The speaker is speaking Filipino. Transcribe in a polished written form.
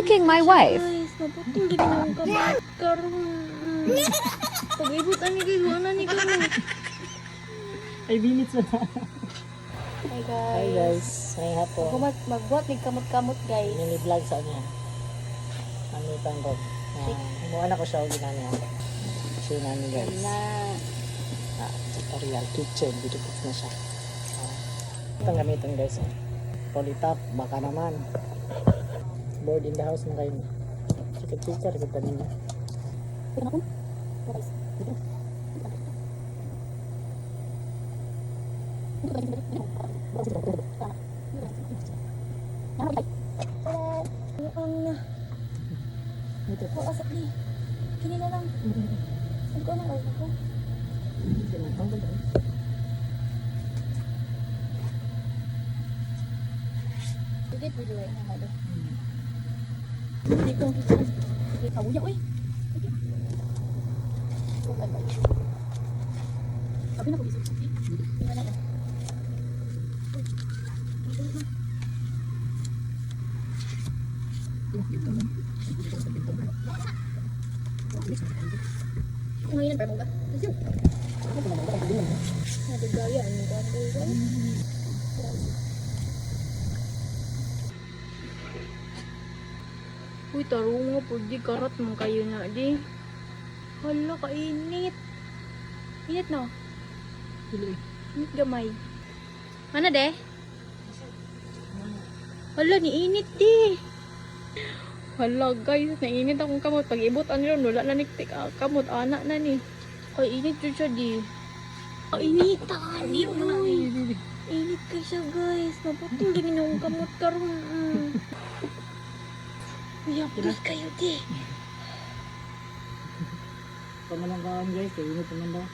attacking my wife. Guys, maputong gini ang kamay karon. Pag-ibot ani kay wala ni karon. Ay, binits na. Hi Hi guys. guys, may hapon. Magbuhat ni kamot-kamot guys. Mini-vlog sa niya. Ano itang rob. Humuha na ko siya o ginanya. Share namin guys. Na Tutorial kitchen. Dito fix na siya. Itong gamitin guys. Polytop, baka naman. Board in the house na kayo. Chika-chika, kita ninyo. Kini na lang. Saan ko nang order ko? Sige, pwede rin na malo. Hindi ko kita. Sige, kawuya ko eh. Sabi na ko bisip. Hindi na lang. Ngayon para mo ba? Nadagaya ang ganda. Uy, tarong nga po, di karat man kayo na, di. Hala, kainit. Init no? Init gamay. Mana de? Hala, niinit di. Hala guys, nainit akong kamot. Pag ibot ano yun, wala na niktik kamot. Anak na ni. Ay, init yun siya di. Init di. Uy. Init kayo siya guys. Maputong din yung kamot karon. Yapos kayo di. Pamalang kaon guys, kainit naman daw.